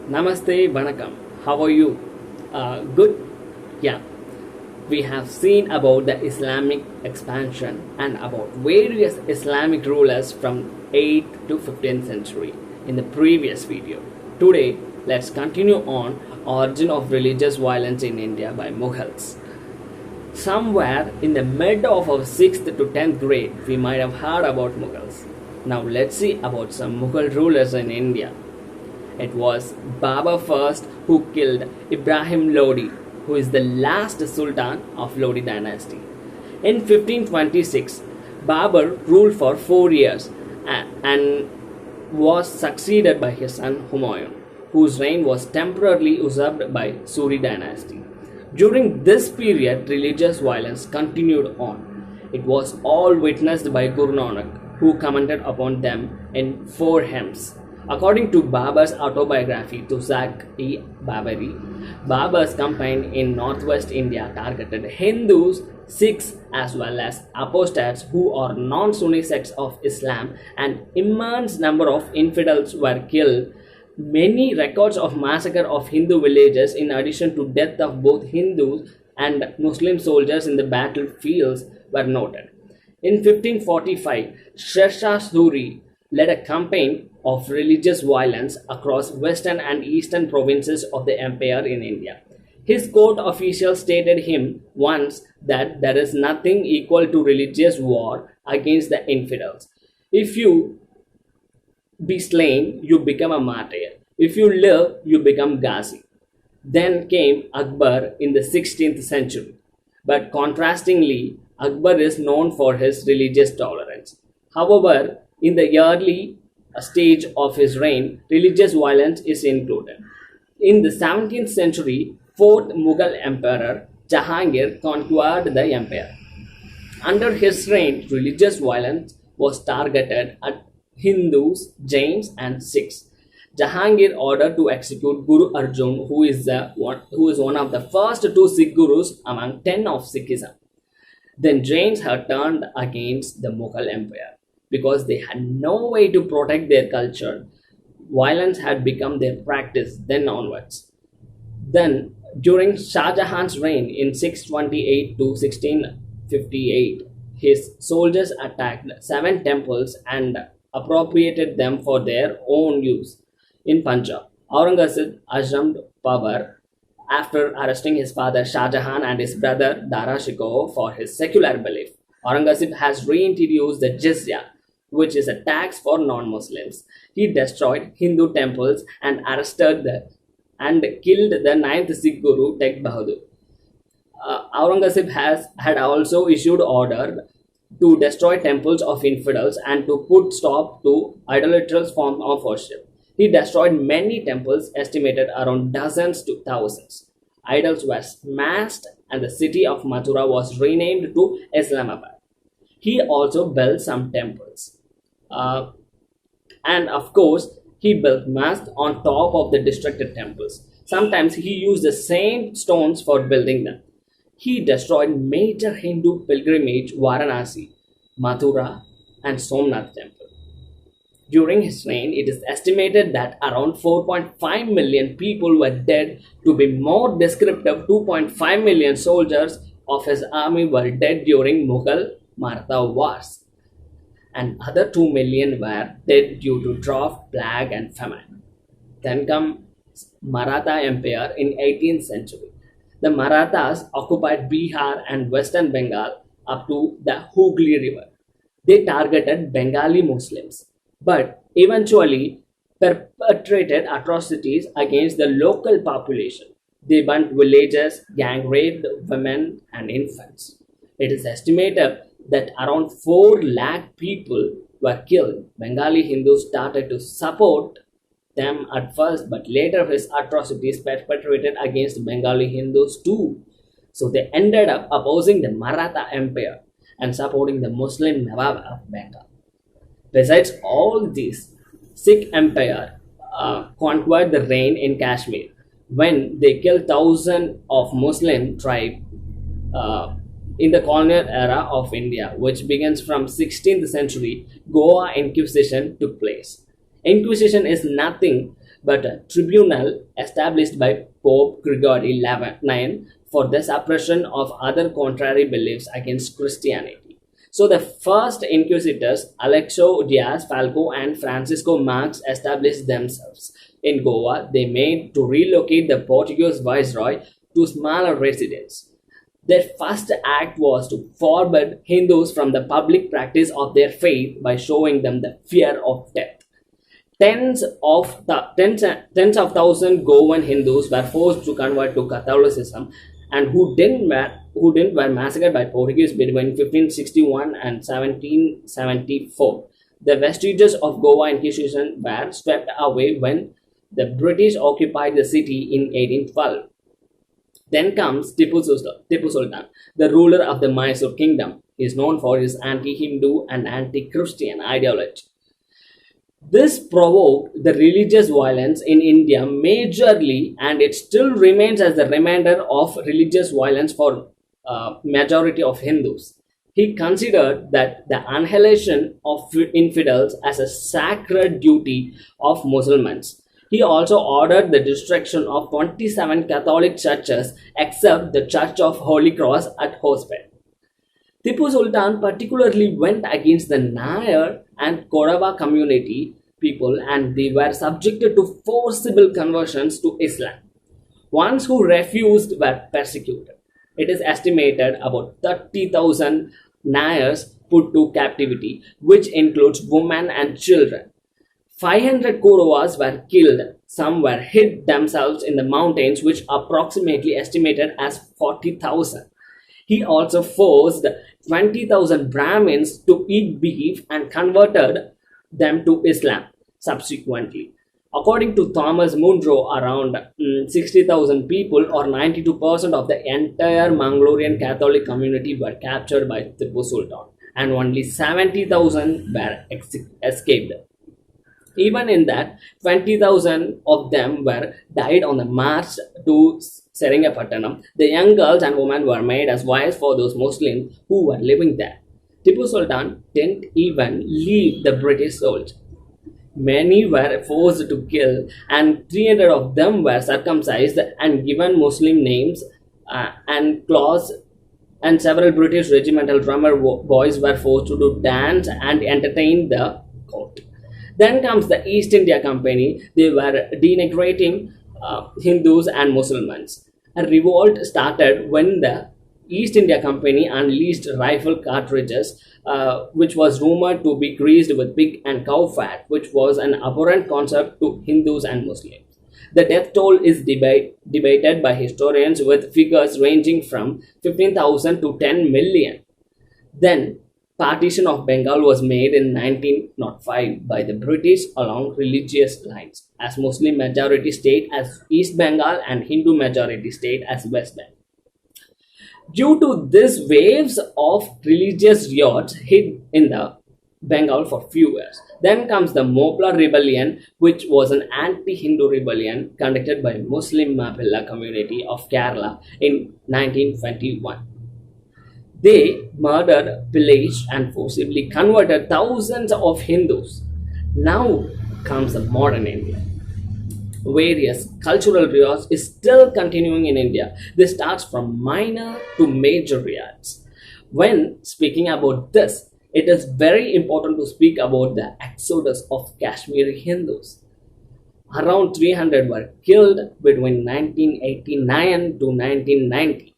Namaste, Vanakkam. How are you? Good? Yeah. We have seen about the Islamic expansion and about various Islamic rulers from 8th to 15th century in the previous video. Today, let's continue on origin of religious violence in India by Mughals. Somewhere in the mid of our 6th to 10th grade, we might have heard about Mughals. Now let's see about some Mughal rulers in India. It was Babur first who killed Ibrahim Lodi, who is the last Sultan of Lodi dynasty. In 1526, Babur ruled for 4 years and was succeeded by his son Humayun, whose reign was temporarily usurped by Suri dynasty. During this period, religious violence continued on. It was all witnessed by Guru Nanak, who commented upon them in 4 hymns. According to Babur's autobiography, Tuzak-e-Babari, Babur's campaign in northwest India targeted Hindus, Sikhs, as well as apostates who are non-Sunni sects of Islam. An immense number of infidels were killed. Many records of massacre of Hindu villages, in addition to death of both Hindus and Muslim soldiers in the battlefields, were noted. In 1545, Sher Shah Suri led a campaign of religious violence across western and eastern provinces of the empire in India. His court officials stated him once that there is nothing equal to religious war against the infidels. If you be slain, you become a martyr. If you live, you become Ghazi. Then came Akbar in the 16th century. But contrastingly, Akbar is known for his religious tolerance. However, in the early stage of his reign, religious violence is included. In the 17th century, 4th Mughal Emperor Jahangir conquered the empire. Under his reign, religious violence was targeted at Hindus, Jains, and Sikhs. Jahangir ordered to execute Guru Arjun, who is one of the first two Sikh gurus among 10 of Sikhism. Then Jains had turned against the Mughal Empire because they had no way to protect their culture. Violence had become their practice then onwards. Then, during Shah Jahan's reign in 628 to 1658, his soldiers attacked 7 temples and appropriated them for their own use. In Punjab, Aurangzeb assumed power after arresting his father Shah Jahan and his brother Dara Shikoh for his secular belief. Aurangzeb has reintroduced the jizya, which is a tax for non-Muslims. He destroyed Hindu temples and killed the 9th Sikh Guru Tegh Bahadur. Aurangzeb had also issued order to destroy temples of infidels and to put stop to idolatrous form of worship. He destroyed many temples, estimated around dozens to thousands. Idols were smashed and the city of Mathura was renamed to Islamabad. He also built some temples. And of course, he built mosques on top of the destructed temples. Sometimes he used the same stones for building them. He destroyed major Hindu pilgrimage Varanasi, Mathura, and Somnath temple. During his reign, it is estimated that around 4.5 million people were dead. To be more descriptive, 2.5 million soldiers of his army were dead during Mughal Maratha wars, and other 2 million were dead due to drought, plague, and famine. Then comes Maratha Empire in 18th century. The Marathas occupied Bihar and western Bengal up to the Hooghly River. They targeted Bengali Muslims, but eventually perpetrated atrocities against the local population. They burnt villages, gang raped women and infants. It is estimated that around 4 lakh people were killed. Bengali Hindus started to support them at first, but later his atrocities perpetrated against Bengali Hindus too. So they ended up opposing the Maratha Empire and supporting the Muslim Nawab of Bengal. Besides all this, Sikh Empire conquered the reign in Kashmir when they killed thousands of Muslim tribes in the colonial era of India, which begins from 16th century. Goa Inquisition took place. Inquisition is nothing but a tribunal established by Pope Gregory IX for the suppression of other contrary beliefs against Christianity. So the first inquisitors, Alexo Diaz Falco and Francisco Marx, established themselves in Goa. They made to relocate the Portuguese viceroy to smaller residents. Their first act was to forbid Hindus from the public practice of their faith by showing them the fear of death. Tens of thousands Goan Hindus were forced to convert to Catholicism, and who didn't were massacred by Portuguese between 1561 and 1774. The vestiges of Goa Inquisition were swept away when the British occupied the city in 1812. Then comes Tipu Sultan, the ruler of the Mysore kingdom. He is known for his anti-Hindu and anti-Christian ideology. This provoked the religious violence in India majorly, and it still remains as the remainder of religious violence for majority of Hindus. He considered that the annihilation of infidels as a sacred duty of Muslims. He also ordered the destruction of 27 Catholic churches except the Church of Holy Cross at Hospet. Tipu Sultan particularly went against the Nair and Kodava community people, and they were subjected to forcible conversions to Islam. Ones who refused were persecuted. It is estimated about 30,000 Nairs put to captivity, which includes women and children. 500 Kauravas were killed. Some were hid themselves in the mountains, which approximately estimated as 40,000. He also forced 20,000 Brahmins to eat beef and converted them to Islam subsequently. According to Thomas Munro, around 60,000 people, or 92% of the entire Mangalorean Catholic community, were captured by Tipu Sultan, and only 70,000 were escaped. Even in that, 20,000 of them were died on the march to Seringapatanam. The young girls and women were made as wives for those Muslims who were living there. Tipu Sultan didn't even leave the British soldiers. Many were forced to kill, and 300 of them were circumcised and given Muslim names and clothes, and several British regimental drummer boys were forced to dance and entertain the court. Then comes the East India Company. They were denigrating Hindus and Muslims. A revolt started when the East India Company unleashed rifle cartridges, which was rumored to be greased with pig and cow fat, which was an abhorrent concept to Hindus and Muslims. The death toll is debated by historians, with figures ranging from 15,000 to 10 million. Then, partition of Bengal was made in 1905 by the British along religious lines, as Muslim majority state as East Bengal and Hindu majority state as West Bengal. Due to this, waves of religious riots hit in the Bengal for few years. Then comes the Mopla rebellion, which was an anti-Hindu rebellion conducted by Muslim Mapilla community of Kerala in 1921. They murdered, pillaged, and forcibly converted thousands of Hindus. Now comes the modern India. Various cultural riots is still continuing in India. This starts from minor to major riots. When speaking about this, it is very important to speak about the exodus of Kashmiri Hindus. Around 300 were killed between 1989 to 1990,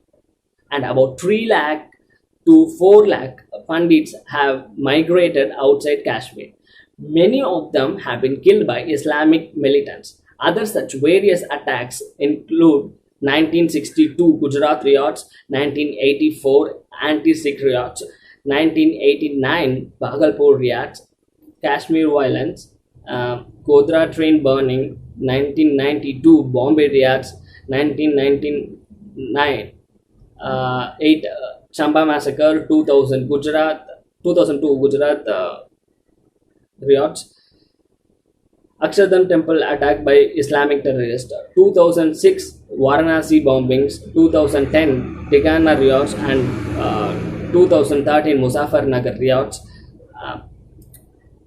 and about 3 lakh to 4 lakh Pandits have migrated outside Kashmir. Many of them have been killed by Islamic militants. Other such various attacks include 1962 Gujarat riots, 1984 anti-Sikh riots, 1989 Bhagalpur riots, Kashmir violence, Godhra train burning, 1992 Bombay riots, 1999 Chamba massacre, 2002 Gujarat riots, Akshardham temple attack by Islamic terrorists, 2006 Varanasi bombings, 2010 Tigana riots, and 2013 Muzaffarnagar riots,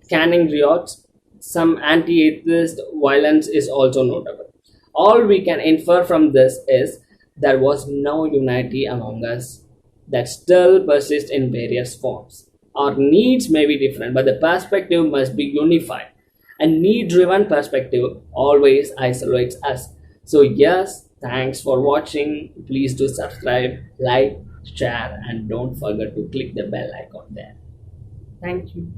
Canning riots, Some anti atheist violence is also notable. All we can infer from this is there was no unity among us that still persists in various forms. Our needs may be different, but the perspective must be unified. A need driven perspective always isolates us. So, yes, thanks for watching. Please do subscribe, like, share, and don't forget to click the bell icon there. Thank you.